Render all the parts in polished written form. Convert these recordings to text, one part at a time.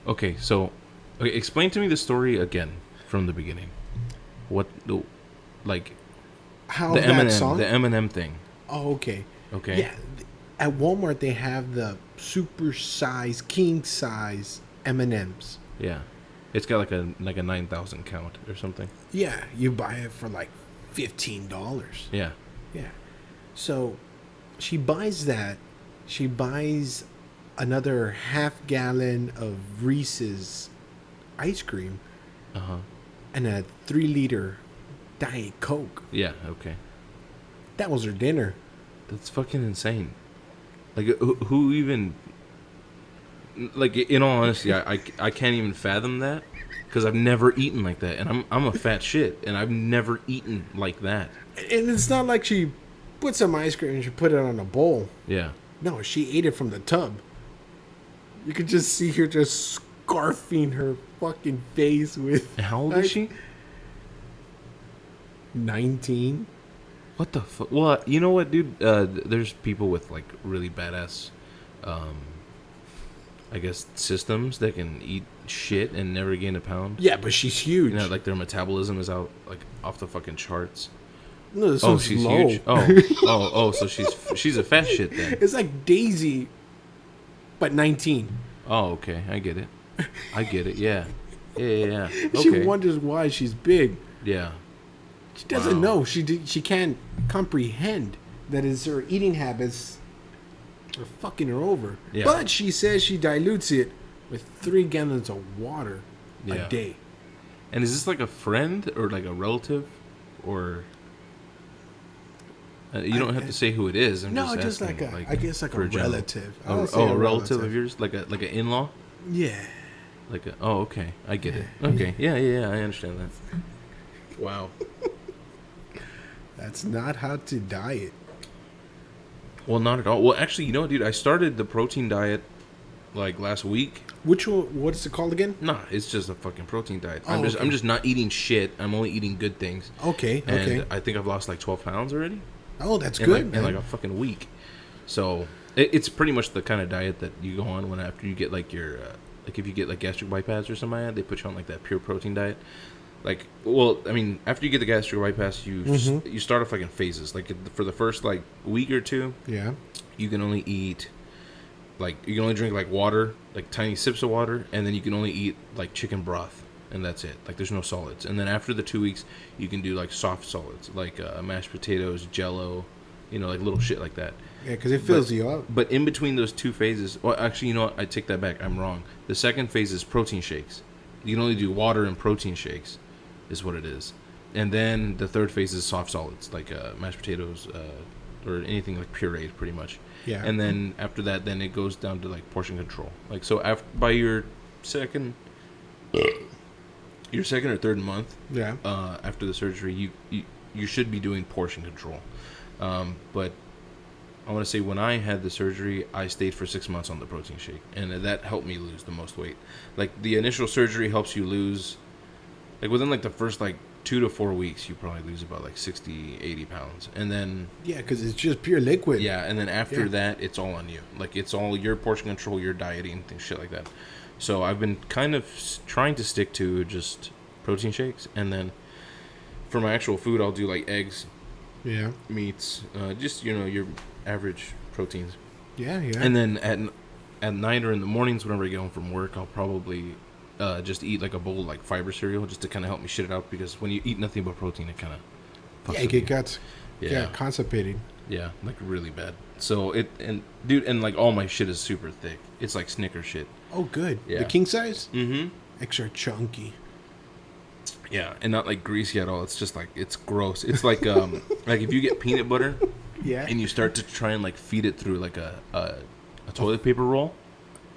Okay, so explain to me the story again from the beginning. What the like How the that M&M, the song? M&M thing. Oh, okay. Okay. Yeah, at Walmart they have the super size, king size M&Ms. Yeah. It's got like a 9,000 count or something. Yeah, you buy it for like $15. Yeah. Yeah. So she buys that. She buys another half gallon of Reese's ice cream Uh-huh. and a 3 liter Diet Coke. Yeah, okay. That was her dinner. That's fucking insane. Like who even like in all honesty, I can't even fathom that cuz I've never eaten like that and I'm a fat shit and I've never eaten like that. And it's not like she put some ice cream and she put it on a bowl. Yeah. No, she ate it from the tub. You could just see her just scarfing her fucking face with. And how old is she? 19. What the fuck? Well, you know what, dude? There's people with like really badass, I guess, systems that can eat shit and never gain a pound. Yeah, but she's huge. You know, like their metabolism is out like off the fucking charts. No, this Oh, one's she's low. huge. Oh, so she's a fat shit then. It's like Daisy, but 19. Oh, okay, I get it. Yeah. Yeah. She Okay. wonders why she's big. Yeah. She doesn't Wow. know. She can't comprehend that is her eating habits are fucking her over. Yeah. But she says she dilutes it with 3 gallons of water Yeah. a day. And is this like a friend or like a relative, or you don't have to say who it is? I'm No, just like asking, I guess like a for general- relative. I A, would say oh, a relative of yours, like an in-law. Yeah. Like a, oh, okay, I get it. Okay, yeah, I understand that. Wow. That's not how to diet. Well, not at all. Well, actually, you know, dude, I started the protein diet like last week. Which one? What's it called again? Nah, it's just a fucking protein diet. Oh, I'm okay. just not eating shit. I'm only eating good things. Okay. And Okay. I think I've lost like 12 pounds already. Oh, that's in good, like, man. in like a fucking week. So it's pretty much the kind of diet that you go on when after you get like your like if you get like gastric bypass or something like that, they put you on like that pure protein diet. Like, well, I mean, after you get the gastric bypass, you start off like in phases. Like for the first like week or two, Yeah. you can only eat like you can only drink like water, like tiny sips of water, and then you can only eat like chicken broth, and that's it. Like there's no solids. And then after the 2 weeks, you can do like soft solids, like mashed potatoes, Jello, you know, like little shit like that. Yeah, because it fills you up. But in between those two phases, well, actually, you know what? I take that back. I'm wrong. The second phase is protein shakes. You can only do water and protein shakes, is what it is. And then the third phase is soft solids, like mashed potatoes or anything like pureed, pretty much. Yeah. And then after that, then it goes down to like portion control. Like so, after by your second or third month, Yeah. after the surgery, you should be doing portion control. But I want to say when I had the surgery, I stayed for 6 months on the protein shake, and that helped me lose the most weight. Like the initial surgery helps you lose, like within like the first like 2 to 4 weeks, you probably lose about like 60, 80 pounds, and then Yeah, because it's just pure liquid. yeah, and then after Yeah. that, it's all on you. Like it's all your portion control, your dieting, things, shit like that. So I've been kind of trying to stick to just protein shakes, and then for my actual food, I'll do like eggs, Yeah. meats, just you know your average proteins. Yeah. Yeah. And then at night or in the mornings, whenever I get home from work, I'll probably just eat like a bowl of like fiber cereal, just to kind of help me shit it out. Because when you eat nothing but protein, it kind of yeah, it gets constipated. yeah, like really bad. So and like all my shit is super thick. It's like Snickers shit. Oh, good. Yeah. The king size? Mm-hmm. Extra chunky. Yeah, and not like greasy at all. It's just like it's gross. It's like like if you get peanut butter Yeah. and you start to try and like feed it through like a toilet paper roll,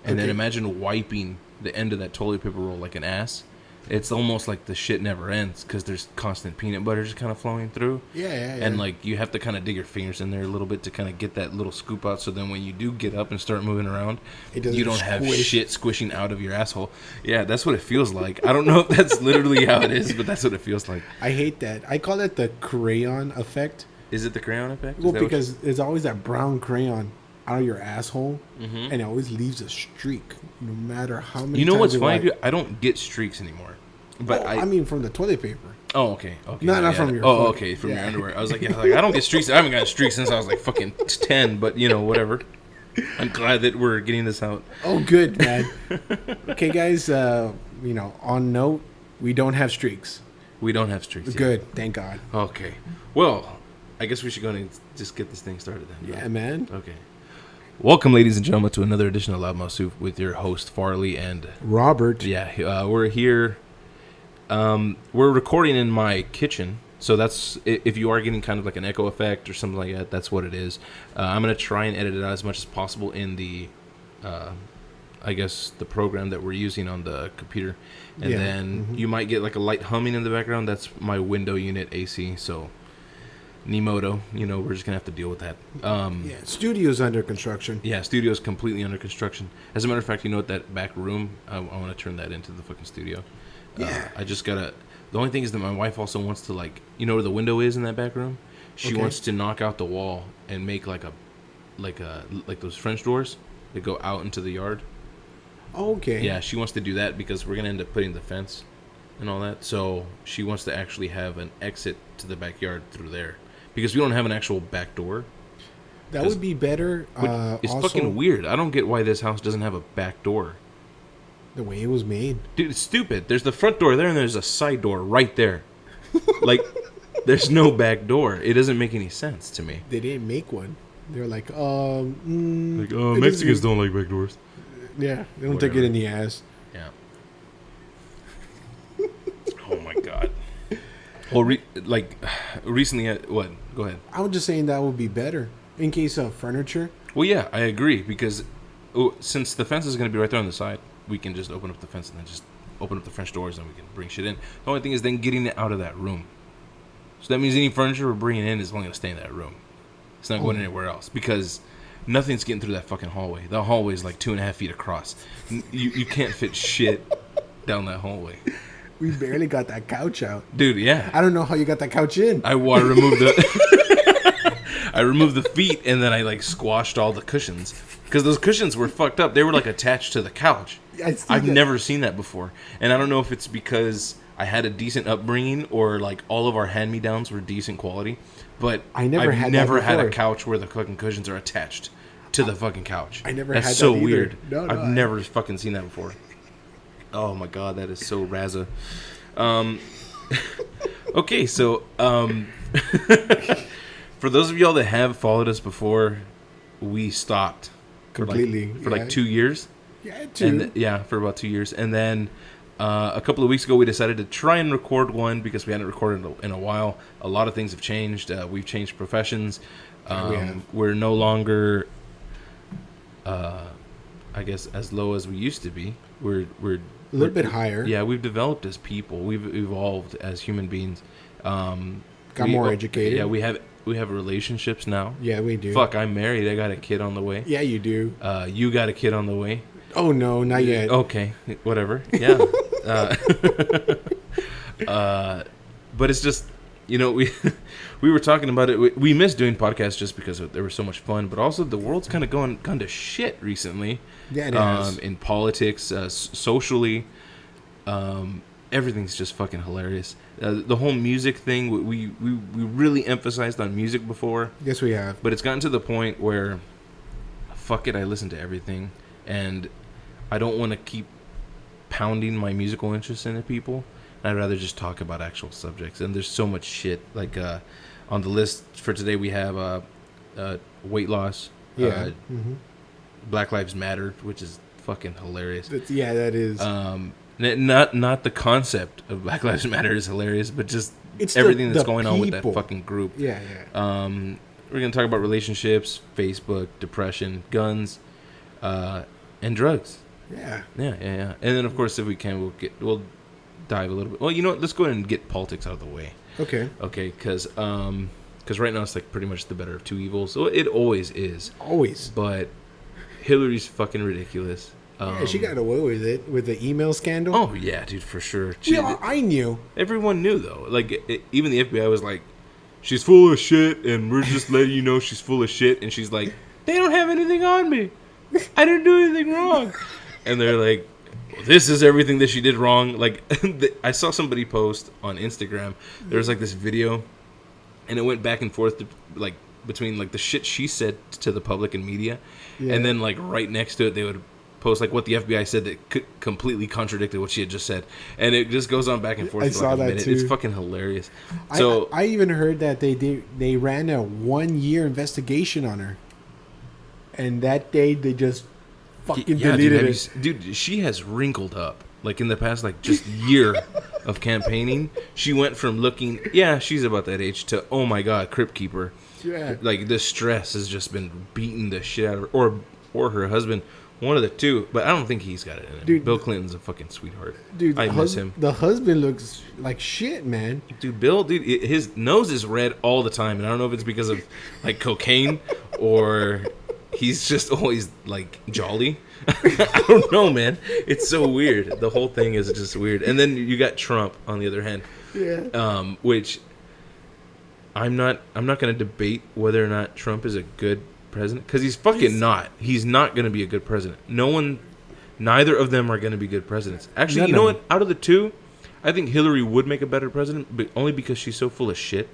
and then Okay. imagine wiping the end of that toilet paper roll like an ass. It's almost like the shit never ends because there's constant peanut butter just kind of flowing through. Yeah. And like you have to kind of dig your fingers in there a little bit to kind of get that little scoop out. So then when you do get up and start moving around, It doesn't you don't have squish. shit squishing out of your asshole. Yeah, that's what it feels like. I don't know if that's literally how it is, but that's what it feels like. I hate that. I call it the crayon effect. Is it the crayon effect? Is Well, that what because there's always that brown crayon out of your asshole, Mm-hmm. and it always leaves a streak, no matter how many. You know times what's you funny, wipe. dude? I don't get streaks anymore. But I mean, from the toilet paper. Oh, okay. Not from your. Oh, foot. okay, from Yeah. your underwear. I was like, I don't get streaks. I haven't gotten streaks since I was like fucking 10. But whatever. I'm glad that we're getting this out. Oh, good, man. Okay, guys. On note, we don't have streaks. We don't have streaks. Yet. Good, thank God. Okay. Well, I guess we should go and just get this thing started then. Yeah, right? man. Okay. Welcome, ladies and gentlemen, to another edition of Loudmouth Soup with your host Farley and Robert. yeah. We're here. We're recording in my kitchen, so that's if you are getting kind of like an echo effect or something like that. That's what it is. I'm gonna try and edit it out as much as possible in the, I guess the program that we're using on the computer, and then you might get like a light humming in the background. That's my window unit AC. So. Nemoto, we're just gonna have to deal with that. Yeah, studio's under construction. Yeah, studio's completely under construction. As a matter of fact, that back room, I want to turn that into the fucking studio. Yeah. I just gotta. The only thing is that my wife also wants to where the window is in that back room. She wants to knock out the wall and make like those French doors that go out into the yard. Okay. Yeah, she wants to do that because we're gonna end up putting the fence and all that. So she wants to actually have an exit to the backyard through there. Because we don't have an actual back door. That would be better. It's also, fucking weird. I don't get why this house doesn't have a back door. the way it was made. Dude, it's stupid. There's the front door there and there's a side door right there. There's no back door. It doesn't make any sense to me. They didn't make one. They're like, Mexicans don't like back doors. Yeah, they don't take it in the ass. Yeah. Oh my god. Well, recently, what? Go ahead. I was just saying that would be better in case of furniture. Well, yeah, I agree because since the fence is going to be right there on the side, we can just open up the fence and then just open up the French doors and we can bring shit in. The only thing is then getting it out of that room. So that means any furniture we're bringing in is only going to stay in that room. It's not going anywhere else because nothing's getting through that fucking hallway. The hallway is like 2.5 feet across. You can't fit shit down that hallway. We barely got that couch out. Dude, yeah. I don't know how you got that couch in. I removed the I removed the feet and then I squashed all the cushions because those cushions were fucked up. They were attached to the couch. I've never seen that before, and I don't know if it's because I had a decent upbringing or all of our hand-me-downs were decent quality. But I've never had a couch where the fucking cushions are attached to the fucking couch. I never That's had so that either. weird. No, I've never fucking seen that before. Oh my god, that is so Razza. Okay, so for those of y'all that have followed us before, we stopped Completely for 2 years. Yeah, 2. And for about 2 years, and then a couple of weeks ago we decided to try and record one because we hadn't recorded in a while. A lot of things have changed. We've changed professions. We're no longer, I guess, as low as we used to be. We're a little bit higher. Yeah, we've developed as people. We've evolved as human beings. Got more educated. Yeah, we have relationships now. Yeah, we do. Fuck, I'm married. I got a kid on the way. Yeah, you do. You got a kid on the way. Oh no, not yet. Okay, whatever. Yeah. But it's just, we were talking about it. We missed doing podcasts just because they were so much fun, but also the world's kind of gone to shit recently. Yeah, it has. In politics, socially, everything's just fucking hilarious. The whole music thing, we really emphasized on music before. Yes, we have. But it's gotten to the point where, fuck it, I listen to everything, and I don't want to keep pounding my musical interest into people. I'd rather just talk about actual subjects. And there's so much shit. On the list for today, we have weight loss. Yeah. Black Lives Matter, which is fucking hilarious. That is. Not the concept of Black Lives Matter is hilarious, but just It's everything the that's going on with people. that fucking group. Yeah. We're gonna talk about relationships, Facebook, depression, guns, and drugs. Yeah. Yeah. And then of course, if we can, we'll dive a little bit. Well, you know what? Let's go ahead and get politics out of the way. Okay. Because right now it's pretty much the better of two evils. So it always is. Always. But Hillary's fucking ridiculous. She got away with it with the email scandal. Oh yeah, dude, for sure. I knew. Everyone knew though. Even the FBI was like, she's full of shit, and we're just letting you know she's full of shit. And she's like, They don't have anything on me. I didn't do anything wrong. And they're like, this is everything that she did wrong. Like, I saw somebody post on Instagram. There was like this video, and it went back and forth like between like the shit she said to the public and media, and then like right next to it they would post like what the FBI said that completely contradicted what she had just said, and it just goes on back and forth. I for saw like a that minute. too. It's fucking hilarious. So I even heard that they ran a 1-year investigation on her, and that day they just fucking deleted it. Dude, she has wrinkled up. Like in the past, like just year of campaigning, she went from looking, she's about that age, to oh my god, Crypt Keeper. Yeah. Like the stress has just been beating the shit out of her, or her husband, one of the two. But I don't think he's got it in him. Dude, Bill Clinton's a fucking sweetheart. Dude, I miss him. The husband looks like shit, man. Dude, his nose is red all the time, and I don't know if it's because of like cocaine or he's just always like jolly. I don't know, man. It's so weird. The whole thing is just weird. And then you got Trump on the other hand, which I'm not going to debate whether or not Trump is a good president, because he's fucking not. He's not going to be a good president. Neither of them are going to be good presidents. Actually, you know what? Out of the two, I think Hillary would make a better president, but only because she's so full of shit,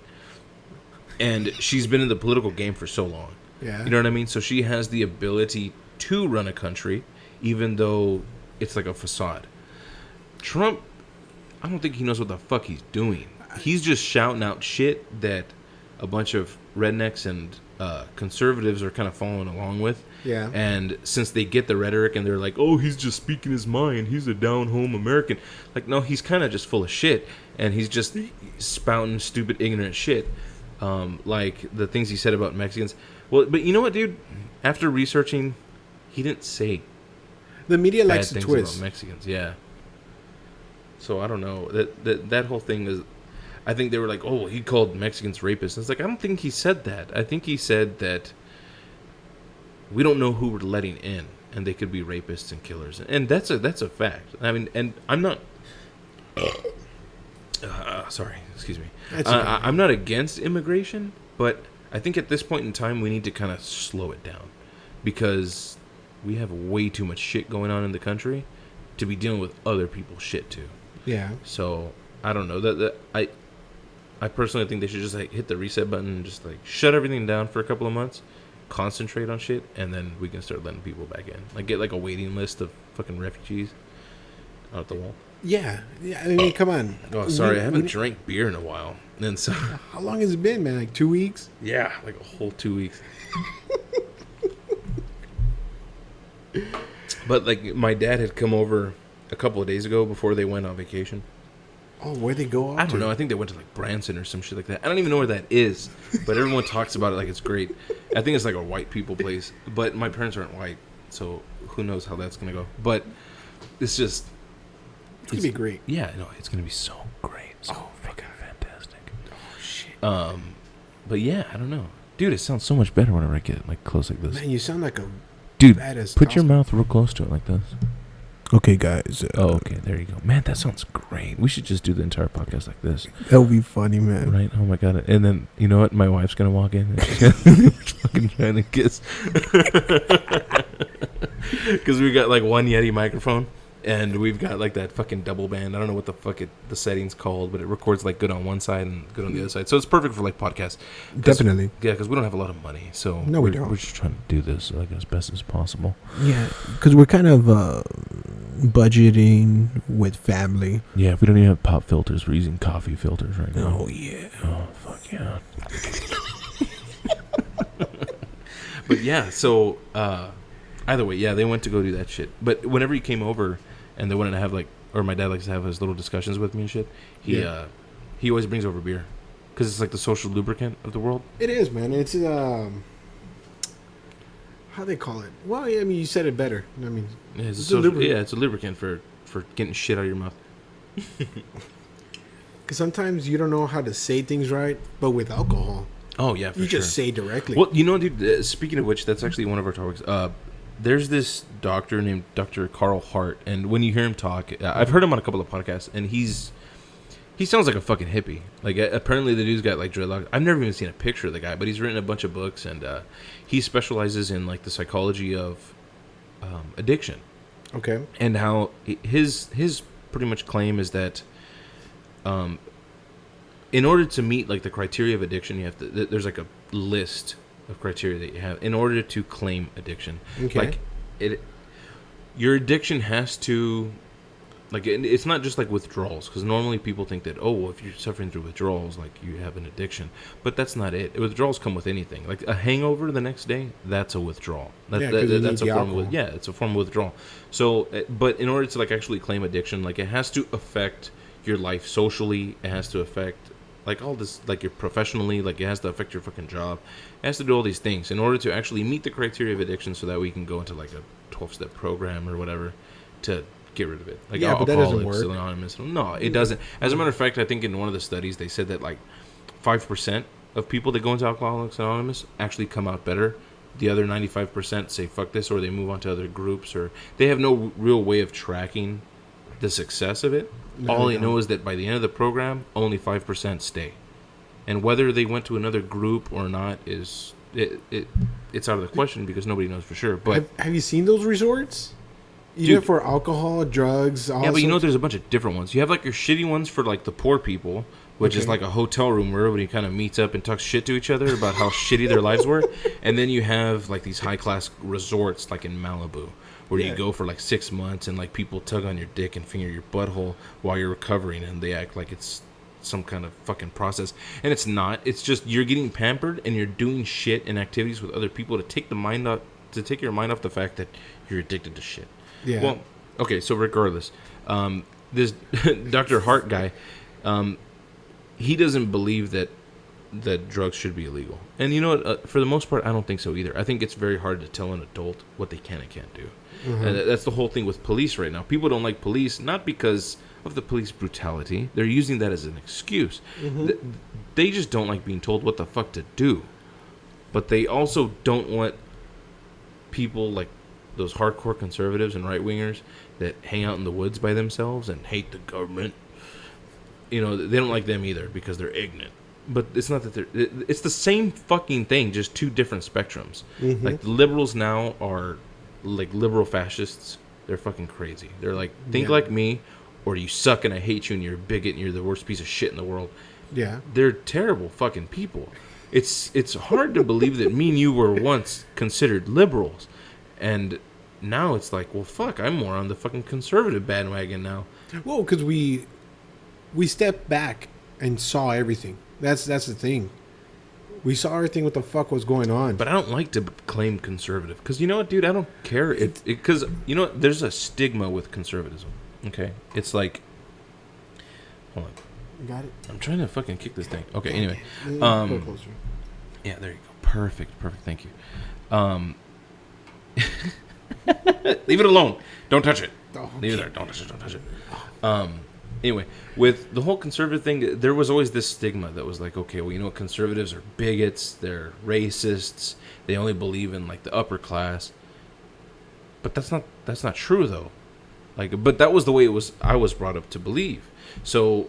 and she's been in the political game for so long. Yeah. You know what I mean? So she has the ability to run a country, even though it's like a facade. Trump, I don't think he knows what the fuck he's doing. He's just shouting out shit that a bunch of rednecks and conservatives are kind of following along with. Yeah. And since they get the rhetoric and they're like, oh, he's just speaking his mind, he's a down-home American. Like, no, he's kind of just full of shit, and he's just spouting stupid, ignorant shit. Like the things he said about Mexicans. Well, but you know what, dude? After researching, he didn't say the media bad likes to things twist about Mexicans. Yeah. So I don't know. That whole thing is. I think they were like, oh, he called Mexicans rapists. It's like, I don't think he said that. I think he said that we don't know who we're letting in, and they could be rapists and killers, and that's a fact. I mean, and I'm not. Sorry, excuse me. I'm not against immigration, but I think at this point in time we need to kind of slow it down, because we have way too much shit going on in the country to be dealing with other people's shit too. Yeah. So I don't know I personally think they should just like hit the reset button and just like shut everything down for a couple of months, concentrate on shit, and then we can start letting people back in. Like get like a waiting list of fucking refugees out the wall. Yeah. I mean, come on. Oh, sorry, I haven't drank beer in a while. And so how long has it been, man? Like 2 weeks? Yeah, like a whole 2 weeks. But like my dad had come over a couple of days ago before they went on vacation. Oh, where'd they go off I don't know. I think they went to like Branson or some shit like that. I don't even know where that is, but everyone talks about it like it's great. I think it's like a white people place, but my parents aren't white, so who knows how that's gonna go. But it's just it's gonna be great. Yeah, no, it's gonna be so great, so fucking fantastic. Oh shit. But yeah, I don't know, dude. It sounds so much better whenever I get like close like this. Man, you sound like a dude. badass. Put your mouth real close to it like this. Okay, guys. Okay, there you go. Man, that sounds great. We should just do the entire podcast like this. That would be funny, man. Right? Oh my god. And then, you know what? My wife's going to walk in and she's gonna fucking trying to kiss. Because we got like one Yeti microphone. And we've got like that fucking double band. I don't know what the fuck the setting's called, but it records like good on one side and good on the other side. So it's perfect for like podcasts. Definitely. Yeah, because we don't have a lot of money. So no, we don't. We're just trying to do this like as best as possible. Yeah, because we're kind of budgeting with family. Yeah, if we don't even have pop filters, we're using coffee filters right now. Oh, yeah. Oh, fuck yeah. But yeah, so either way, yeah, they went to go do that shit. But whenever he came over and they wanted to have like, or my dad likes to have his little discussions with me and shit, he always brings over beer. Because it's like the social lubricant of the world. It is, man. It's, how they call it? Well, yeah, I mean, you said it better. I mean, yeah, it's a lubricant for getting shit out of your mouth. Because sometimes you don't know how to say things right, but with alcohol. Oh, yeah, for sure. You just say directly. Well, you know, dude, speaking of which, that's actually one of our topics. There's this doctor named Dr. Carl Hart, and when you hear him talk, I've heard him on a couple of podcasts, and he's He sounds like a fucking hippie. Like, apparently the dude's got, like, dreadlocks. I've never even seen a picture of the guy, but he's written a bunch of books, and he specializes in, like, the psychology of addiction. Okay. And how his pretty much claim is that in order to meet, like, the criteria of addiction, you have to, there's, like, a list of criteria that you have in order to claim addiction. Okay. Like, your addiction has to... Like, it's not just like withdrawals, because normally people think that, oh, well, if you're suffering through withdrawals, like, you have an addiction. But that's not it. Withdrawals come with anything. Like, a hangover the next day, that's a withdrawal. That's a form of, it's a form of withdrawal. So, but in order to, like, actually claim addiction, like, it has to affect your life socially. It has to affect, like, all this, like, your professionally. Like, it has to affect your fucking job. It has to do all these things in order to actually meet the criteria of addiction, so that we can go into, like, a 12-step program or whatever to get rid of it. Like, yeah, but that doesn't work. Anonymous. No, it doesn't. As a matter of fact, I think in one of the studies they said that, like, 5% of people that go into Alcoholics Anonymous actually come out better. The other 95% say fuck this, or they move on to other groups, or they have no real way of tracking the success of it. All they know is that by the end of the program, only 5% stay. And whether they went to another group or not is it's out of the question, because nobody knows for sure. But have you seen those resorts? Either for alcohol, drugs, yeah, but you know, there's a bunch of different ones. You have, like, your shitty ones for, like, the poor people, which is like a hotel room where everybody kind of meets up and talks shit to each other about how shitty their lives were. And then you have, like, these high-class resorts, like in Malibu, where you go for, like, 6 months, and, like, people tug on your dick and finger your butthole while you're recovering, and they act like it's some kind of fucking process. And it's not. It's just you're getting pampered, and you're doing shit and activities with other people to take your mind off the fact that you're addicted to shit. Yeah. Well, okay, so regardless, this Dr. Hart guy, he doesn't believe that drugs should be illegal. And you know what? For the most part, I don't think so either. I think it's very hard to tell an adult what they can and can't do. Mm-hmm. And that's the whole thing with police right now. People don't like police, not because of the police brutality. They're using that as an excuse. Mm-hmm. They just don't like being told what the fuck to do. But they also don't want people like those hardcore conservatives and right-wingers that hang out in the woods by themselves and hate the government. You know, they don't like them either because they're ignorant. But it's not that it's the same fucking thing, just two different spectrums. Mm-hmm. Like, the liberals now are like liberal fascists. They're fucking crazy. They're like, think like me, or you suck and I hate you and you're a bigot and you're the worst piece of shit in the world. Yeah. They're terrible fucking people. It's hard to believe that me and you were once considered liberals. And now it's like, well, fuck, I'm more on the fucking conservative bandwagon now. Well, because we stepped back and saw everything. That's the thing. We saw everything, what the fuck was going on. But I don't like to claim conservative. Because you know what, dude? I don't care. Because, you know what? There's a stigma with conservatism. Okay? It's like... Hold on. You got it? I'm trying to fucking kick this thing. Okay, anyway. Go closer. Yeah, there you go. Perfect. Thank you. Leave it alone. Don't touch it. Oh, okay. Leave it there. Don't touch it. Anyway, with the whole conservative thing, there was always this stigma that was like, okay, well, you know what, conservatives are bigots, they're racists, they only believe in, like, the upper class. But that's not true, though. Like, but that was the way I was brought up to believe. So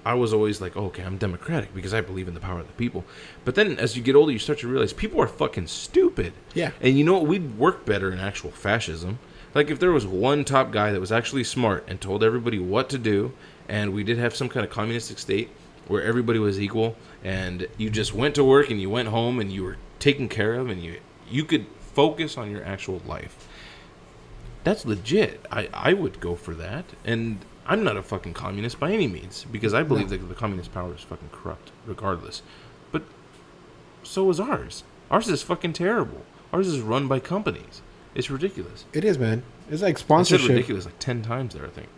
I was always like, oh, okay, I'm democratic because I believe in the power of the people. But then as you get older, you start to realize people are fucking stupid. Yeah. And you know what? We'd work better in actual fascism. Like, if there was one top guy that was actually smart and told everybody what to do, and we did have some kind of communistic state where everybody was equal, and you just went to work and you went home and you were taken care of, and you could focus on your actual life. That's legit. I would go for that. And I'm not a fucking communist by any means, because I believe that the communist power is fucking corrupt regardless. But so is ours. Ours is fucking terrible. Ours is run by companies. It's ridiculous. It is, man. It's like sponsorship. I said ridiculous like 10 times there, I think.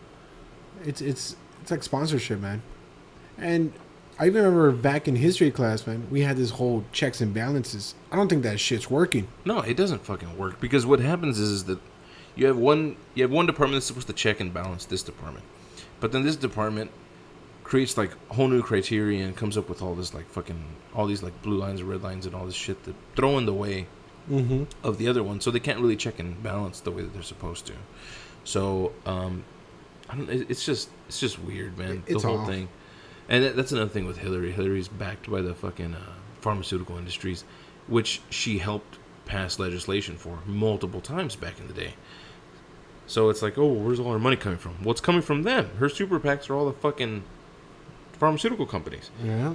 It's like sponsorship, man. And I even remember back in history class, man, we had this whole checks and balances. I don't think that shit's working. No, it doesn't fucking work, because what happens is that you have one department that's supposed to check and balance this department. But then this department creates, like, whole new criteria and comes up with all this, like, fucking, all these, like, blue lines and red lines and all this shit that throw in the way of the other one, so they can't really check and balance the way that they're supposed to. So, I don't. It's just weird, man. The whole thing. And that's another thing with Hillary. Hillary's backed by the fucking pharmaceutical industries, which she helped pass legislation for multiple times back in the day. So it's like, oh, where's all her money coming from? Well, it's coming from them. Her super PACs are all the fucking pharmaceutical companies. Yeah.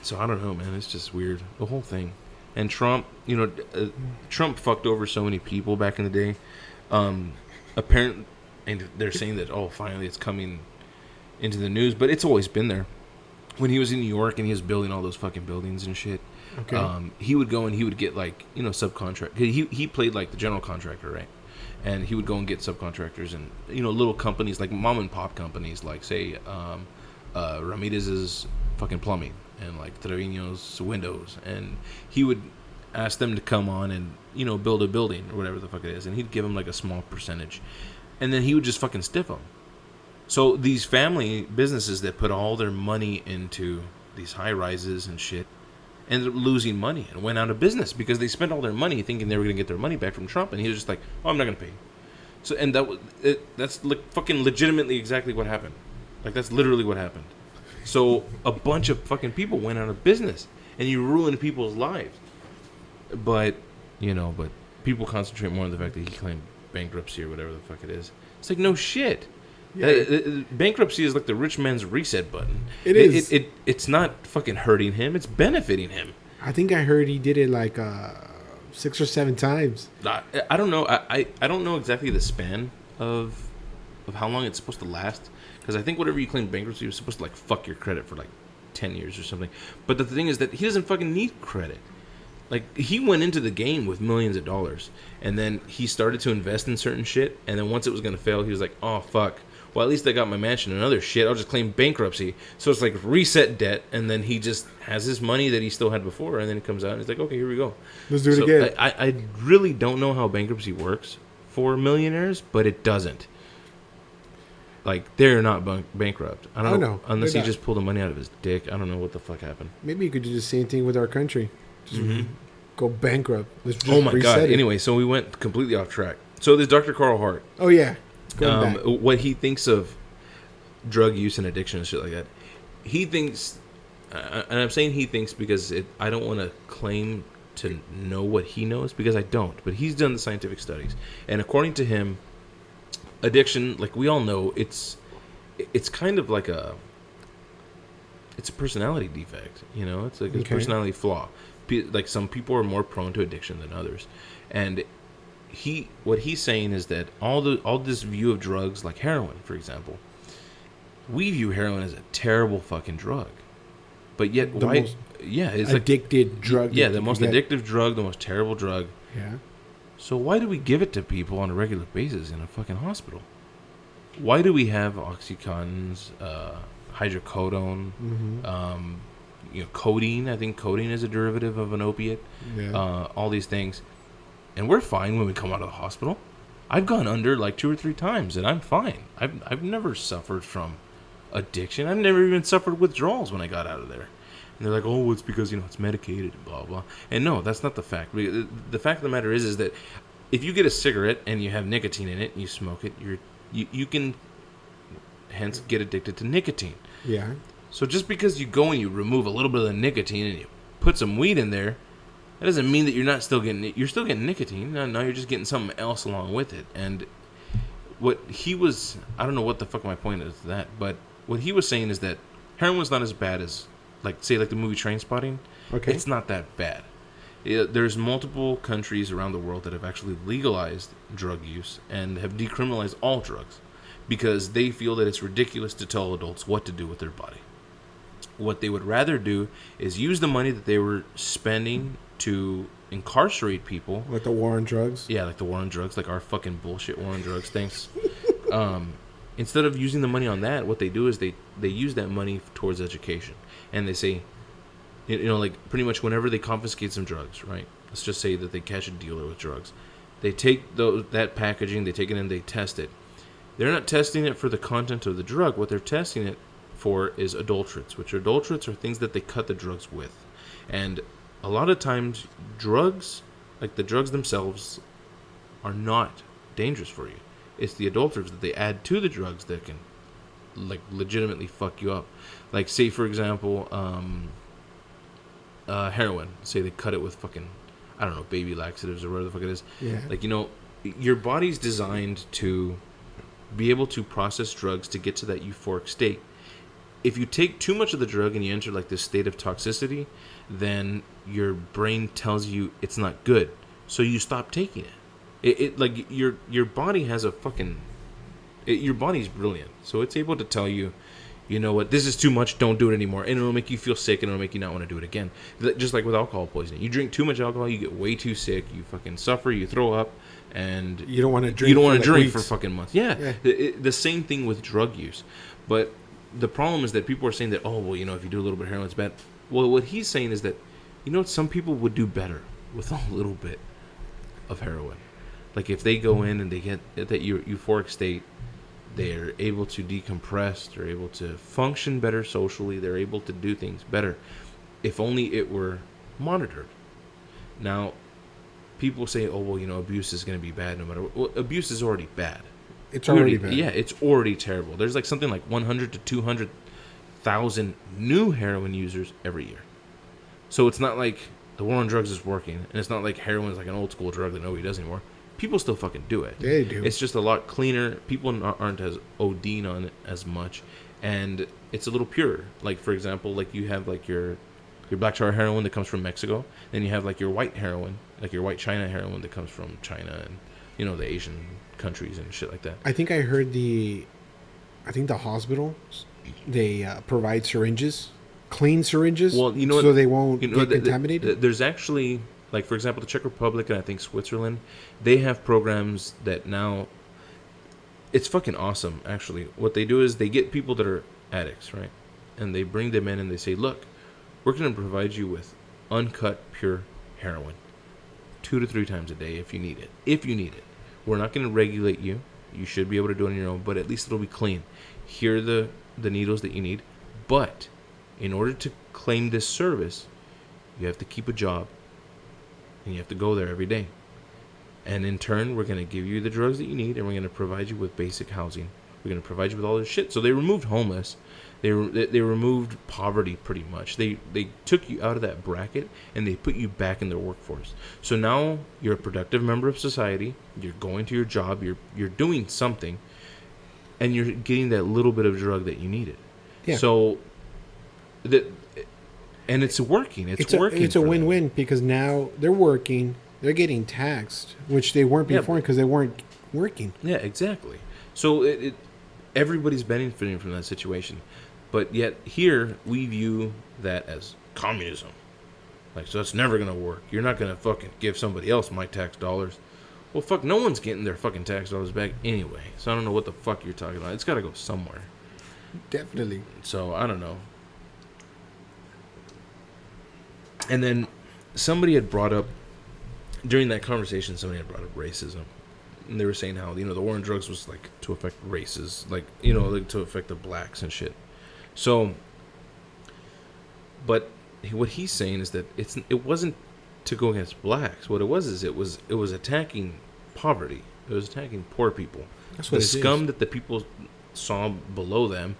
So I don't know, man. It's just weird. The whole thing. And Trump, Trump fucked over so many people back in the day. Apparently, and they're saying that, oh, finally it's coming into the news, but it's always been there. When he was in New York and he was building all those fucking buildings and shit, he would go and he would get like, subcontract. He played like the general contractor, right? And he would go and get subcontractors and, little companies like mom and pop companies, like say Ramirez's fucking plumbing and like Trevino's windows, and he would ask them to come on and build a building or whatever the fuck it is, and he'd give them like a small percentage, and then he would just fucking stiff them. So these family businesses that put all their money into these high rises and shit ended up losing money and went out of business because they spent all their money thinking they were going to get their money back from Trump, and he was just like, oh, I'm not going to pay. So, and that's fucking legitimately exactly what happened. Like, that's literally what happened. So a bunch of fucking people went out of business, and you ruined people's lives. But people concentrate more on the fact that he claimed bankruptcy or whatever the fuck it is. It's like, no shit. Yeah. Bankruptcy is like the rich man's reset button. It is. It's not fucking hurting him. It's benefiting him. I think I heard he did it like 6 or 7 times. I don't know. I don't know exactly the span of how long it's supposed to last. Because I think whatever you claim bankruptcy, you're supposed to like fuck your credit for like 10 years or something. But the thing is that he doesn't fucking need credit. Like, he went into the game with millions of dollars, and then he started to invest in certain shit, and then once it was going to fail, he was like, oh, fuck. Well, at least I got my mansion and other shit. I'll just claim bankruptcy. So it's like reset debt, and then he just has his money that he still had before, and then he comes out and he's like, okay, here we go. Let's do it again. I really don't know how bankruptcy works for millionaires, but it doesn't. Like, they're not bankrupt. I don't know. Unless he just pulled the money out of his dick. I don't know what the fuck happened. Maybe you could do the same thing with our country. Just go bankrupt. Let's just oh my god! it. Anyway, so we went completely off track. So there's Dr. Carl Hart. Oh yeah, what he thinks of drug use and addiction and shit like that. He thinks, and I'm saying he thinks because I don't want to claim to know what he knows because I don't. But he's done the scientific studies, and according to him, addiction, like we all know, it's kind of like it's a personality defect. It's like a personality flaw. Like, some people are more prone to addiction than others, and what he's saying is that all this view of drugs, like heroin, for example, we view heroin as a terrible fucking drug, but yet it's addicted like, drug. Yeah, the most addictive drug, the most terrible drug. Yeah. So why do we give it to people on a regular basis in a fucking hospital? Why do we have Oxycontins, hydrocodone, codeine? I think codeine is a derivative of an opiate. Yeah. All these things. And we're fine when we come out of the hospital. I've gone under like 2 or 3 times, and I'm fine. I've never suffered from addiction. I've never even suffered withdrawals when I got out of there. And they're like, oh, it's because, it's medicated and blah, blah. And no, that's not the fact. The fact of the matter is that if you get a cigarette and you have nicotine in it and you smoke it, you can hence get addicted to nicotine. Yeah. So just because you go and you remove a little bit of the nicotine and you put some weed in there, that doesn't mean that you're still getting nicotine. No, you're just getting something else along with it. And what he was, I don't know what the fuck my point is to that, but what he was saying is that heroin was not as bad as, like, say, like the movie Trainspotting. Okay. It's not that bad. There's multiple countries around the world that have actually legalized drug use and have decriminalized all drugs because they feel that it's ridiculous to tell adults what to do with their body. What they would rather do is use the money that they were spending to incarcerate people. Like the war on drugs? Yeah, like the war on drugs, like our fucking bullshit war on drugs. Thanks. Instead of using the money on that, what they do is they use that money towards education. And they say, like pretty much whenever they confiscate some drugs, right? Let's just say that they catch a dealer with drugs. They take that packaging, they take it and they test it. They're not testing it for the content of the drug. What they're testing it for is adulterates, which adulterates are things that they cut the drugs with. And a lot of times drugs, like the drugs themselves, are not dangerous for you. It's the adulterants that they add to the drugs that can like legitimately fuck you up. Like, say for example, heroin. Say they cut it with fucking, I don't know, baby laxatives or whatever the fuck it is. Yeah. Like, your body's designed to be able to process drugs to get to that euphoric state. If you take too much of the drug and you enter like this state of toxicity, then your brain tells you it's not good, so you stop taking it. It like your body has a fucking, your body's brilliant, so it's able to tell you, you know what, this is too much, don't do it anymore, and it'll make you feel sick and it'll make you not want to do it again. Just like with alcohol poisoning, you drink too much alcohol, you get way too sick, you fucking suffer, you throw up, and you don't want to drink. You don't want to drink weeks. for fucking months. Yeah. The same thing with drug use, but the problem is that people are saying that, oh, well, if you do a little bit of heroin, it's bad. Well, what he's saying is that, some people would do better with a little bit of heroin. Like, if they go in and they get that euphoric state, they're able to decompress, they're able to function better socially, they're able to do things better. If only it were monitored. Now, people say, oh, well, abuse is going to be bad no matter what. Well, abuse is already bad. It's already bad. Yeah, it's already terrible. There's like something like 100 to 200,000 new heroin users every year. So it's not like the war on drugs is working, and it's not like heroin is like an old school drug that nobody does anymore. People still fucking do it. They do. It's just a lot cleaner. People aren't as ODing on it as much, and it's a little purer. Like, for example, like you have like your black tar heroin that comes from Mexico, then you have like your white heroin, like your white China heroin that comes from China and the Asian countries and shit like that. I think I heard the hospital, they provide syringes, clean syringes, well, so they won't get contaminated. There's actually, like, for example, the Czech Republic and I think Switzerland, they have programs that now, it's fucking awesome, actually. What they do is they get people that are addicts, right? And they bring them in and they say, look, we're going to provide you with uncut, pure heroin 2 to 3 times a day if you need it. If you need it. We're not going to regulate you. You should be able to do it on your own, but at least it'll be clean. Here are the needles that you need. But in order to claim this service, you have to keep a job. And you have to go there every day. And in turn, we're going to give you the drugs that you need, and we're going to provide you with basic housing. We're going to provide you with all this shit. So they removed homeless. They removed poverty pretty much. They took you out of that bracket and they put you back in their workforce. So now you're a productive member of society. You're going to your job. You're doing something, and you're getting that little bit of drug that you needed. Yeah. So and it's working. It's working. It's a win-win because now they're working. They're getting taxed, which they weren't before because they weren't working. Yeah, exactly. So everybody's benefiting from that situation. But yet here we view that as communism. Like, so it's never going to work. You're not going to fucking give somebody else my tax dollars. Well, fuck, no one's getting their fucking tax dollars back anyway. So I don't know what the fuck you're talking about. It's got to go somewhere. Definitely. So I don't know. And then somebody had brought up, during that conversation, somebody had brought up racism. And they were saying how, the war on drugs was like to affect races, like, like to affect the blacks and shit. So, but what he's saying is that it wasn't to go against blacks. What it was attacking poverty. It was attacking poor people. That's what the scum that the people saw below them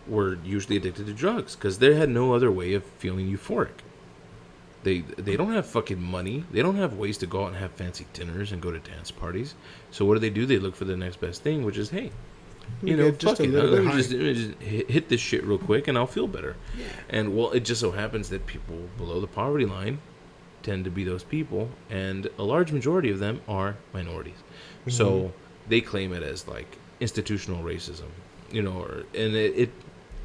were usually addicted to drugs because they had no other way of feeling euphoric. They don't have fucking money. They don't have ways to go out and have fancy dinners and go to dance parties. So what do? They look for the next best thing, which is, hey, fuck it. Let me just hit this shit real quick and I'll feel better. Yeah. And, well, it just so happens that people below the poverty line tend to be those people, and a large majority of them are minorities. Mm-hmm. So they claim it as, like, institutional racism, and it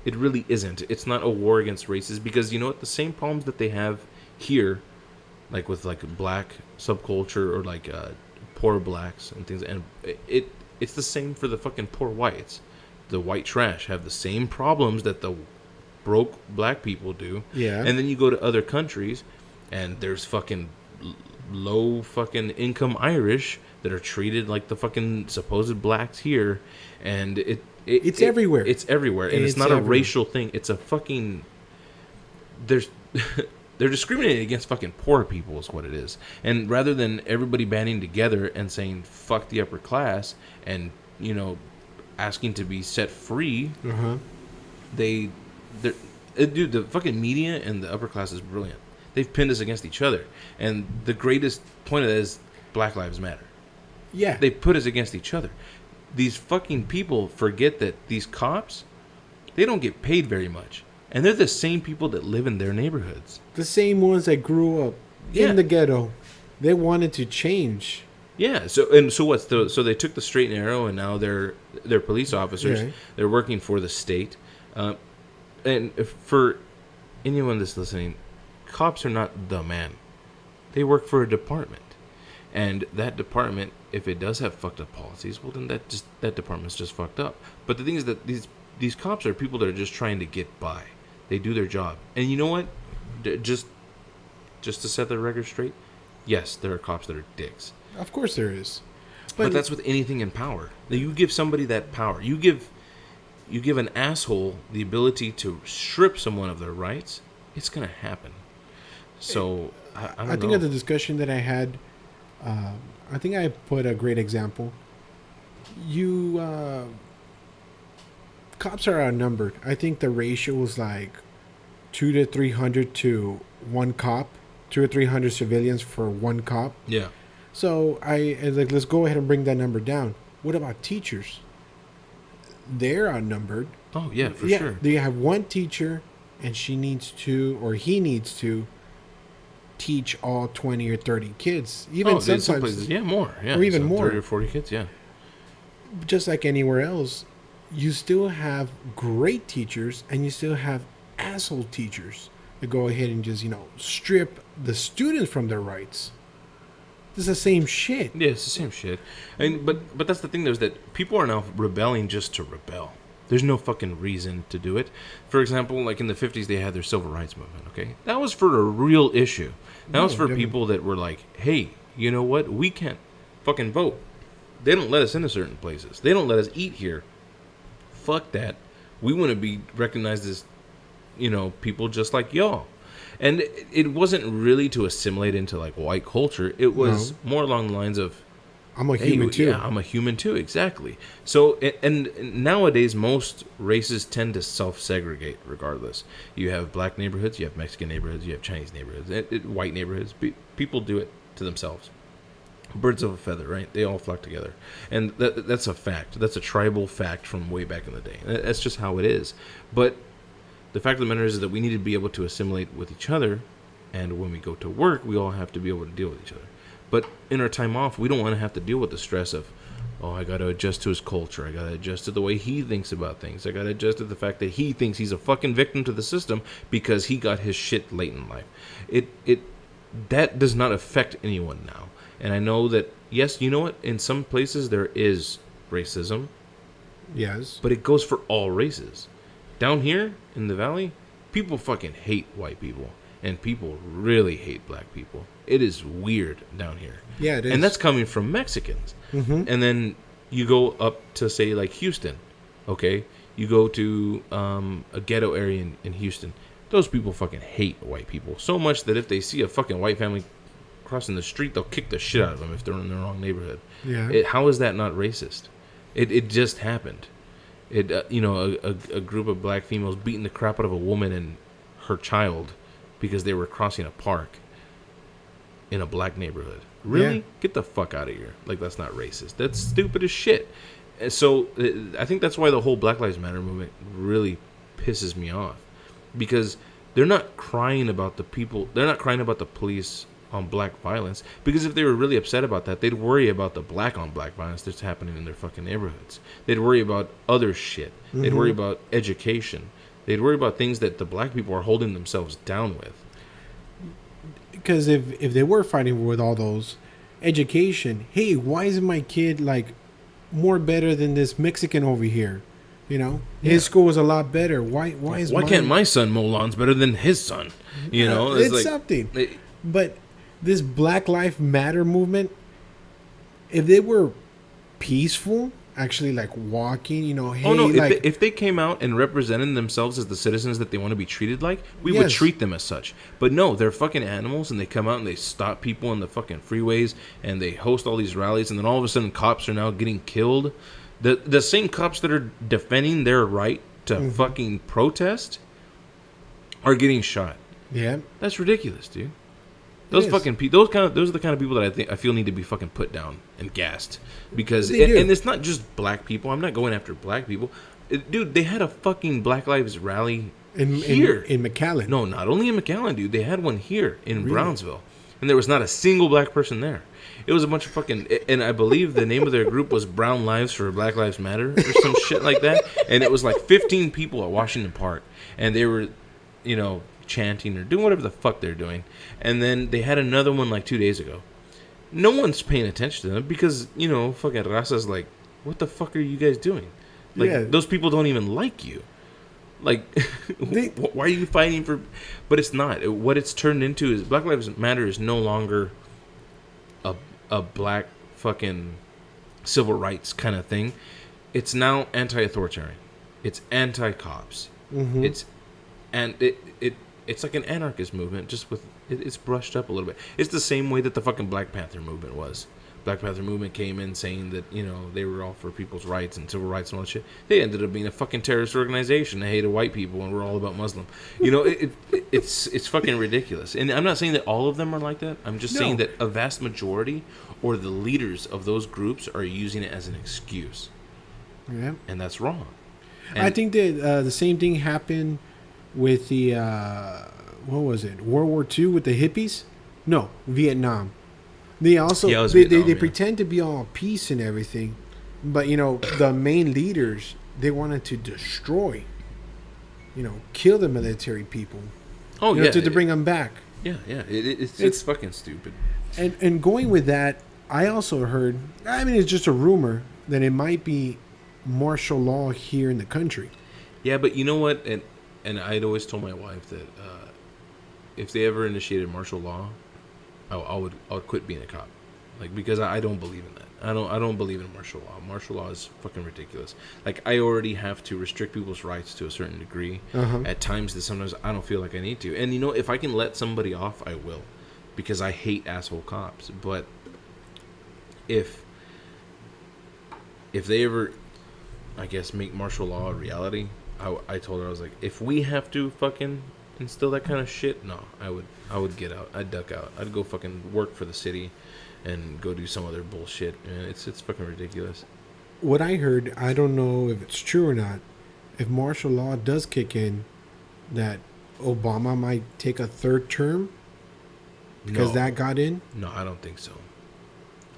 really isn't. It's not a war against races because, the same problems that they have here, like with like black subculture or like poor blacks and things, and it's the same for the fucking poor whites. The white trash have the same problems that the broke black people do. Yeah. And then you go to other countries and there's fucking low fucking income Irish that are treated like the fucking supposed blacks here, and it's everywhere. It's everywhere, and it's not everywhere. A racial thing. It's a fucking they're discriminating against fucking poor people is what it is. And rather than everybody banding together and saying fuck the upper class and asking to be set free, Uh-huh. dude, the fucking media and the upper class is brilliant. They've pinned us against each other, and the greatest point of that is Black Lives Matter. Yeah. They put us against each other. These fucking people forget that these cops, they don't get paid very much, and they're the same people that live in their neighborhoods. The same ones that grew up Yeah. in the ghetto. They wanted to change. Yeah. So they took the straight and narrow, and now they're police officers. Yeah. They're working for the state. And for anyone that's listening, cops are not the man. They work for a department, and that department, if it does have fucked up policies, well, then that department's just fucked up. But the thing is that these cops are people that are just trying to get by. They do their job, and you know what? Just to set the record straight, yes, there are cops that are dicks. Of course there is. But that's with anything in power. You give somebody that power. You give an asshole the ability to strip someone of their rights, it's going to happen. So, I think of the discussion that I had, I think I put a great example. Cops are outnumbered. I think the ratio was like 200 to 300 to one cop, 200 or 300 civilians for one cop. Yeah. So I was like, let's go ahead and bring that number down. What about teachers? They're outnumbered. Oh, yeah, for sure. They have one teacher, and he needs to teach all 20 or 30 kids. Even sometimes, some places, more. Yeah, or even more. 30 or 40 kids, yeah. Just like anywhere else, you still have great teachers, and you still have asshole teachers that go ahead and just, strip the students from their rights. It's the same shit. Yeah, it's the same shit. But that's the thing, though, is that people are now rebelling just to rebel. There's no fucking reason to do it. For example, like in the 50s, they had their civil rights movement, okay? That was for a real issue. That was for people that were like, hey, you know what? We can't fucking vote. They don't let us into certain places. They don't let us eat here. Fuck that. We want to be recognized as, people just like y'all. And it wasn't really to assimilate into like white culture. It was more along the lines of, I'm a human too. Yeah, I'm a human too. Exactly. So, and nowadays most races tend to self-segregate. Regardless, you have black neighborhoods, you have Mexican neighborhoods, you have Chinese neighborhoods, white neighborhoods. People do it to themselves. Birds of a feather, right? They all flock together, and that's a fact. That's a tribal fact from way back in the day. That's just how it is. But the fact of the matter is that we need to be able to assimilate with each other, and when we go to work, we all have to be able to deal with each other. But in our time off, we don't want to have to deal with the stress of, I got to adjust to his culture. I got to adjust to the way he thinks about things. I got to adjust to the fact that he thinks he's a fucking victim to the system because he got his shit late in life. That does not affect anyone now. And I know that, yes, you know what? In some places there is racism. Yes. But it goes for all races. Down here in the valley, people fucking hate white people. And people really hate black people. It is weird down here. Yeah, it is. And that's coming from Mexicans. Mm-hmm. And then you go up to, say, like Houston. Okay? You go to a ghetto area in Houston. Those people fucking hate white people. So much that if they see a fucking white family crossing the street, they'll kick the shit out of them if they're in the wrong neighborhood. Yeah. How is that not racist? It just happened. A group of black females beating the crap out of a woman and her child because they were crossing a park in a black neighborhood. Really? Yeah. Get the fuck out of here. Like, that's not racist. That's stupid as shit. And so I think that's why the whole Black Lives Matter movement really pisses me off, because they're not crying about the people. They're not crying about the police on black violence, because if they were really upset about that, they'd worry about the black on black violence that's happening in their fucking neighborhoods. They'd worry about other shit. Mm-hmm. They'd worry about education. They'd worry about things that the black people are holding themselves down with. Because if they were fighting with all those education, hey, why isn't my kid like more better than this Mexican over here? His school is a lot better. Why can't my son mow lawns better than his son? It's like, something. But this Black Lives Matter movement, if they were peaceful, actually like walking, hey, if they came out and represented themselves as the citizens that they want to be treated like, we would treat them as such. But no, they're fucking animals, and they come out and they stop people on the fucking freeways, and they host all these rallies, and then all of a sudden cops are now getting killed. The same cops that are defending their right to fucking protest are getting shot. Yeah, that's ridiculous, dude. Those fucking people, those are the kind of people that I feel need to be fucking put down and gassed because and it's not just black people. I'm not going after black people, dude. They had a fucking Black Lives rally here in McAllen. No, not only in McAllen, dude. They had one here in Brownsville, and there was not a single black person there. It was a bunch of fucking, and I believe the name of their group was Brown Lives for Black Lives Matter or some shit like that. And it was like 15 people at Washington Park, and they were, chanting or doing whatever the fuck they're doing. And then they had another one like 2 days ago. No one's paying attention to them because, fucking Raza's like, what the fuck are you guys doing? Like, those people don't even like you. Like, why are you fighting for... But it's not. What it's turned into is Black Lives Matter is no longer a black fucking civil rights kind of thing. It's now anti-authoritarian. It's anti-cops. Mm-hmm. It's like an anarchist movement, just with it's brushed up a little bit. It's the same way that the fucking Black Panther movement was. Black Panther movement came in saying that they were all for people's rights and civil rights and all that shit. They ended up being a fucking terrorist organization. They hated white people and we're all about Muslim. It's fucking ridiculous. And I'm not saying that all of them are like that. I'm just saying that a vast majority or the leaders of those groups are using it as an excuse. Yeah, and that's wrong. And I think that the same thing happened with the what was it? World War II with the hippies? No, Vietnam. They also they pretend to be all peace and everything, but the main leaders, they wanted to destroy, kill the military people. Oh yeah, to bring them back. Yeah, it's fucking stupid. And going with that, I also heard. I mean, it's just a rumor that it might be martial law here in the country. Yeah, but you know what? And I'd always told my wife that if they ever initiated martial law, I would quit being a cop, like, because I don't believe in that. I don't believe in martial law. Martial law is fucking ridiculous. Like, I already have to restrict people's rights to a certain degree at times that sometimes I don't feel like I need to. And if I can let somebody off, I will, because I hate asshole cops. But if they ever, I guess, make martial law a reality, I told her, I was like, if we have to fucking instill that kind of shit, no, I would get out. I'd duck out. I'd go fucking work for the city and go do some other bullshit. And it's fucking ridiculous. What I heard, I don't know if it's true or not, if martial law does kick in, that Obama might take a third term because that got in. No, I don't think so.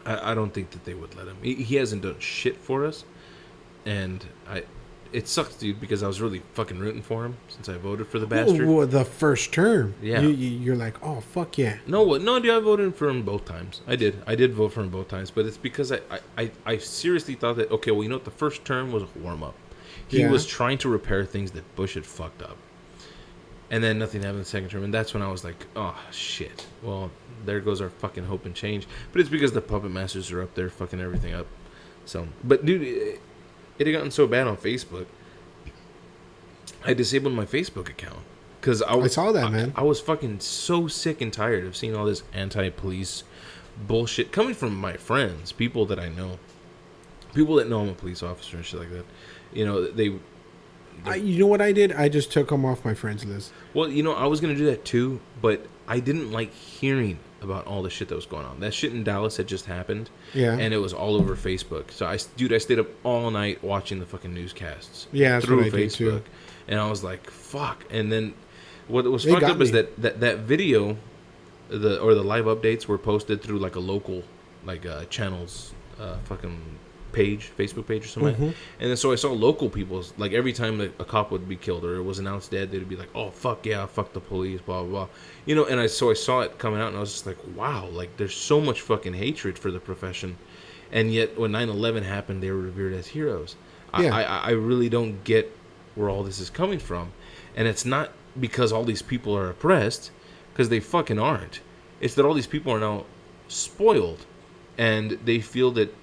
I don't think that they would let him. He hasn't done shit for us, and it sucks, dude, because I was really fucking rooting for him since I voted for the bastard. Well, the first term. Yeah. You're like, oh, fuck yeah. No, dude, I voted for him both times. I did vote for him both times, but it's because I seriously thought that, okay, well, the first term was a warm-up. He was trying to repair things that Bush had fucked up. And then nothing happened in the second term, and that's when I was like, oh, shit. Well, there goes our fucking hope and change. But it's because the puppet masters are up there fucking everything up. So, but, dude... It had gotten so bad on Facebook, I disabled my Facebook account. Because I saw that, man. I was fucking so sick and tired of seeing all this anti-police bullshit coming from my friends, people that I know. People that know I'm a police officer and shit like that. You know what I did? I just took them off my friends list. Well, I was going to do that too, but I didn't like hearing about all the shit that was going on. That shit in Dallas had just happened. Yeah. And it was all over Facebook. So I stayed up all night watching the fucking newscasts. Yeah, that's through what I Facebook. did too. And I was like, fuck. And then what was fucked up is that video, the live updates were posted through like a local channel's fucking page, Facebook page or something. Mm-hmm. And then so I saw local people's, like, every time a cop would be killed or it was announced dead, they'd be like, oh, fuck yeah, fuck the police, blah, blah, blah. And I saw it coming out and I was just like, wow, like, there's so much fucking hatred for the profession. And yet when 9/11 happened, they were revered as heroes. Yeah. I really don't get where all this is coming from. And it's not because all these people are oppressed, because they fucking aren't. It's that all these people are now spoiled and they feel that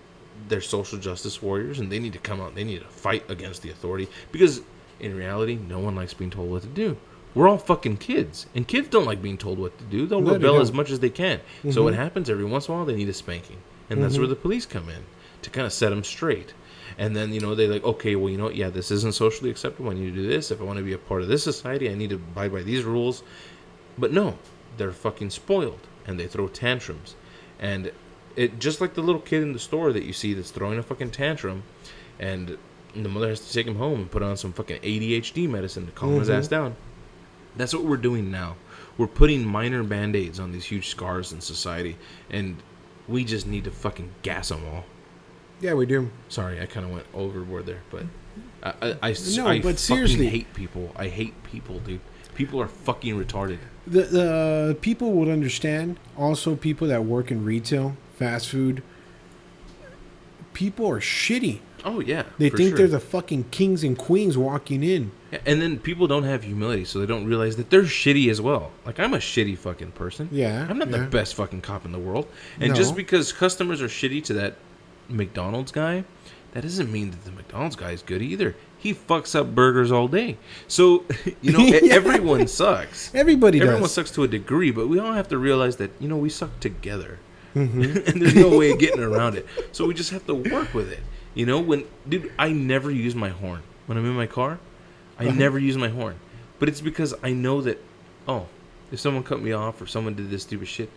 they're social justice warriors and they need to come out, they need to fight against the authority, because in reality no one likes being told what to do. We're all fucking kids, and kids don't like being told what to do. They'll rebel as much as they can. Mm-hmm. So what happens every once in a while, they need a spanking, and that's where the police come in to kind of set them straight. And then, they're like, okay, well, yeah, this isn't socially acceptable. I need to do this. If I want to be a part of this society, I need to abide by these rules. But no, they're fucking spoiled, and they throw tantrums. And it just like the little kid in the store that you see that's throwing a fucking tantrum, and the mother has to take him home and put on some fucking ADHD medicine to calm his ass down. That's what we're doing now. We're putting minor band-aids on these huge scars in society, and we just need to fucking gas them all. Yeah, we do. Sorry, I kind of went overboard there, but I but seriously, hate people. I hate people, dude. People are fucking retarded. The people would understand. Also, people that work in retail, fast food. People are shitty. Oh yeah, they think they're the fucking kings and queens walking in. Yeah, and then people don't have humility, so they don't realize that they're shitty as well. Like, I'm a shitty fucking person. Yeah, I'm not the best fucking cop in the world. And just because customers are shitty to that McDonald's guy, that doesn't mean that the McDonald's guy is good either. He fucks up burgers all day. So, everyone sucks. Everyone sucks to a degree, but we all have to realize that, we suck together. Mm-hmm. And there's no way of getting around it. So we just have to work with it. Dude, I never use my horn. When I'm in my car, I never use my horn. But it's because I know that, if someone cut me off or someone did this stupid shit,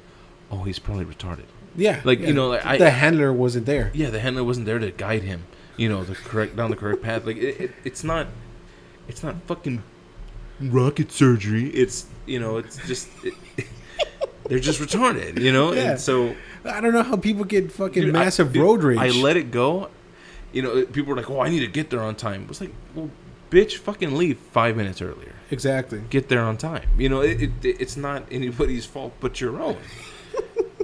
he's probably retarded. Yeah. The handler wasn't there. Yeah, the handler wasn't there to guide him, down the correct path. Like, it's not fucking rocket surgery. It's, it's just, they're just retarded, Yeah. And so, I don't know how people get fucking massive road rage. I let it go. People were like, I need to get there on time. It was like, well, bitch, fucking leave 5 minutes earlier. Exactly. Get there on time. It's not anybody's fault but your own.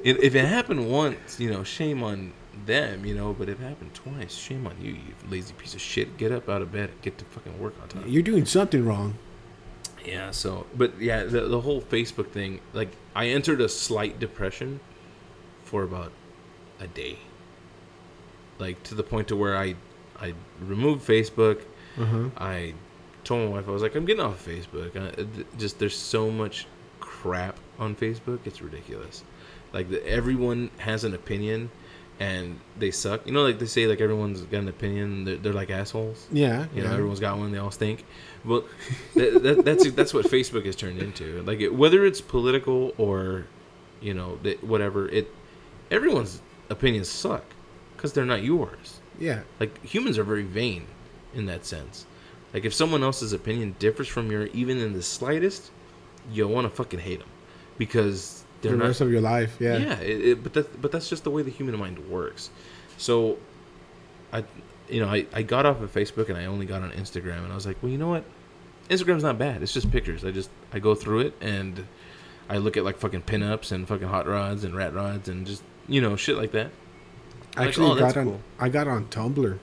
If it happened once, shame on them, but if it happened twice, shame on you, you lazy piece of shit. Get up out of bed and get to fucking work on time. You're doing something wrong. Yeah, the whole Facebook thing, like, I entered a slight depression for about a day. Like, to the point to where I removed Facebook. I told my wife, I was like, I'm getting off of Facebook. There's so much crap on Facebook, it's ridiculous. Like, everyone has an opinion, and they suck. Like they say, like, everyone's got an opinion. They're like assholes. Yeah. Everyone's got one. They all stink. Well, that's what Facebook has turned into. Like, whether it's political or, whatever, everyone's opinions suck because they're not yours. Yeah. Like, humans are very vain in that sense. Like, if someone else's opinion differs from yours, even in the slightest, you'll want to fucking hate them because the rest of your life. Yeah. Yeah. But that's just the way the human mind works. So, I got off of Facebook and I only got on Instagram, and I was like, well, you know what? Instagram's not bad. It's just pictures. I go through it and I look at, like, fucking pinups and fucking hot rods and rat rods and just, shit like that. Actually, I got on Tumblr.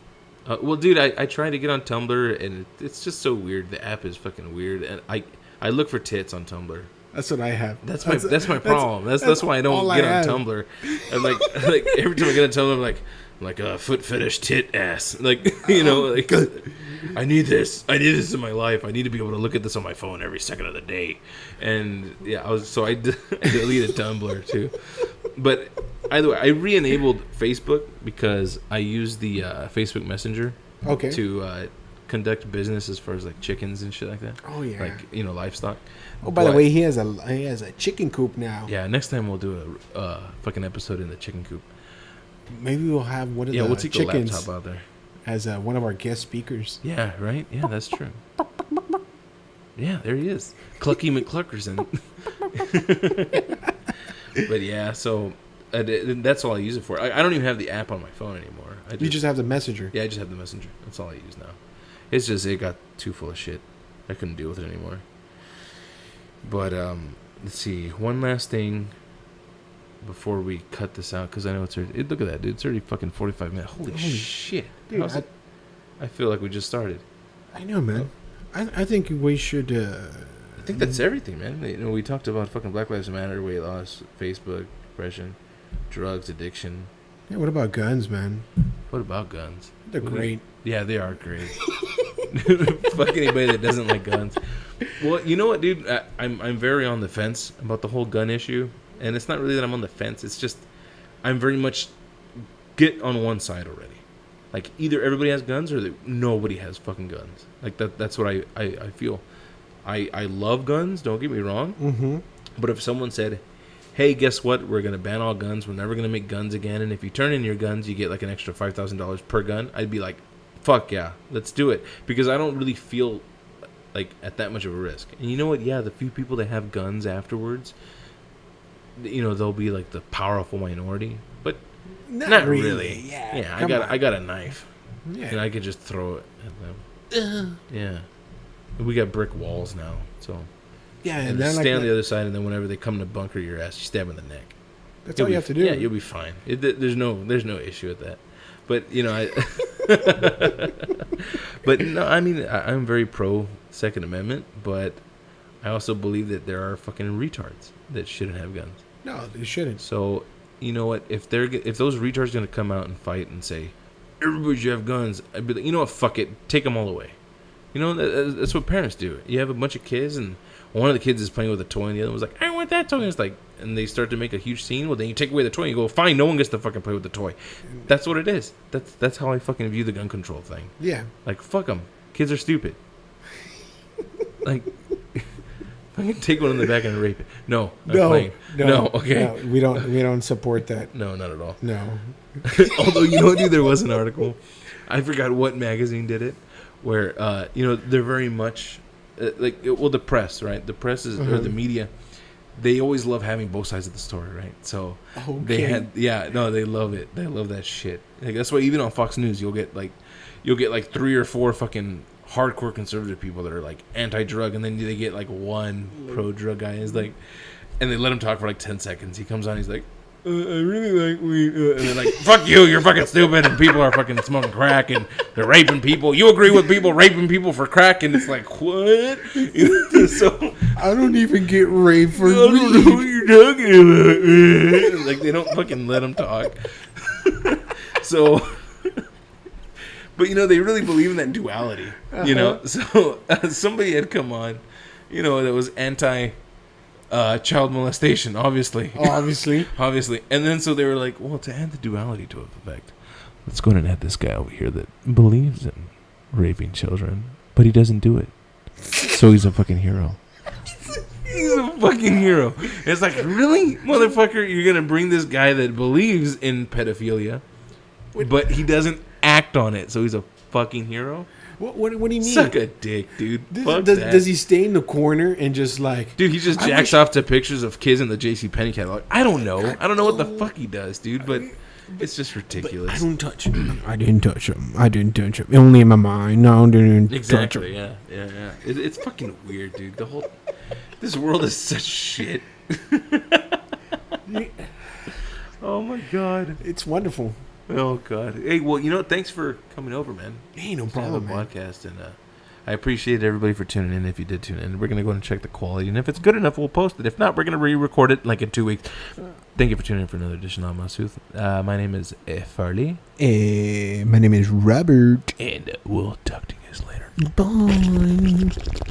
Well, dude, I tried to get on Tumblr, and it's just so weird. The app is fucking weird, and I look for tits on Tumblr. That's what I have. That's my problem. That's why I don't get on Tumblr. And like every time I get on Tumblr, I'm like foot fetish tit ass. Like, like, I need this. I need this in my life. I need to be able to look at this on my phone every second of the day. And yeah, I deleted Tumblr too. But either way, I re-enabled Facebook because I use the Facebook Messenger to conduct business as far as, like, chickens and shit like that. Oh yeah, like, livestock. Oh, by the way, he has a chicken coop now. Yeah, next time we'll do a fucking episode in the chicken coop. Maybe we'll have one of the we'll take chickens the laptop out there as one of our guest speakers. Yeah, right. Yeah, that's true. Yeah, there he is, Clucky McCluckerson. But yeah, so that's all I use it for. I don't even have the app on my phone anymore. You just have the messenger. Yeah, I just have the messenger. That's all I use now. It's just it got too full of shit. I couldn't deal with it anymore. But let's see. One last thing before we cut this out, because I know it's already, look at that, dude. It's already fucking 45 minutes. Holy shit. Dude, I feel like we just started. I know, man. I think we should... I think that's everything, man. We talked about fucking Black Lives Matter, weight loss, Facebook, depression, drugs, addiction. Yeah, what about guns, man? What about guns? They're great. Yeah, they are great. Fuck anybody that doesn't like guns. Well, you know what, dude? I'm very on the fence about the whole gun issue. And it's not really that I'm on the fence. It's just I'm very much get on one side already. Like either everybody has guns or nobody has fucking guns. Like that's what I feel. I love guns, don't get me wrong. Mm-hmm. But if someone said, hey, guess what? We're going to ban all guns. We're never going to make guns again. And if you turn in your guns, you get like an extra $5,000 per gun. I'd be like, fuck yeah, let's do it. Because I don't really feel like at that much of a risk. And you know what? Yeah, the few people that have guns afterwards, you know, they'll be like the powerful minority. But not really. Yeah, I got a knife. Yeah. And I could just throw it at them. Yeah. We got brick walls now, so Yeah, and and just then stay on the other side, and then whenever they come to bunker your ass, you stab in the neck. that's all you have to do. Yeah, you'll be fine. There's no issue with that. But you know, but no, I mean, I'm very pro Second Amendment, but I also believe that there are fucking retards that shouldn't have guns. No, they shouldn't. So you know what? If those retards gonna come out and fight and say everybody should have guns, I'd be like, you know what? Fuck it, take them all away. You know, that's what parents do. You have a bunch of kids, and one of the kids is playing with a toy, and the other one's like, I want that toy. And it's like, and they start to make a huge scene. Well, then you take away the toy, and you go, fine, no one gets to fucking play with the toy. That's what it is. That's how I fucking view the gun control thing. Yeah. Like, fuck them. Kids are stupid. Like, fucking take one in the back and rape it. No, okay. No, we don't support that. No, not at all. No. Although, you know, dude, there was an article. I forgot what magazine did it. Where you know, they're very much the press, right? The press is or the media. They always love having both sides of the story, right? So they love it. They love that shit. Like, that's why even on Fox News, you'll get like 3 or 4 fucking hardcore conservative people that are like anti-drug, and then they get like one pro-drug guy. Is like, and they let him talk for like 10 seconds. He comes on, he's like, I really like weed. And they're like, fuck you, you're fucking stupid, and people are fucking smoking crack, and they're raping people. You agree with people raping people for crack? And it's like, what? So I don't even get raped for I don't know what you're talking about. Like, they don't fucking let them talk. So, but you know, they really believe in that duality, you know? So somebody had come on, you know, that was anti child molestation, obviously. And then so they were like, well, to add the duality to effect, let's go ahead and add this guy over here that believes in raping children, but he doesn't do it. So he's a fucking hero. He's a fucking hero. It's like, really, motherfucker? You're gonna bring this guy that believes in pedophilia, but he doesn't act on it, so he's a fucking hero? What do you mean? Suck a dick, dude. Does he stay in the corner and just like... Dude, he just jacks off to pictures of kids in the JCPenney catalog. I don't know. I don't know what the fuck he does, dude, but it's just ridiculous. I don't touch him. I didn't touch him. Only in my mind. No, I didn't touch him. Exactly, yeah. It's fucking weird, dude. This world is such shit. Oh, my God. It's wonderful. Oh, God. Hey, well, you know, thanks for coming over, man. Hey, no problem, man. Podcast, and I appreciate everybody for tuning in. If you did tune in, we're going to go and check the quality, and if it's good enough, we'll post it. If not, we're going to re-record it like in 2 weeks. Thank you for tuning in for another edition of Masuth. My name is Farley. My name is Robert. And we'll talk to you guys later. Bye.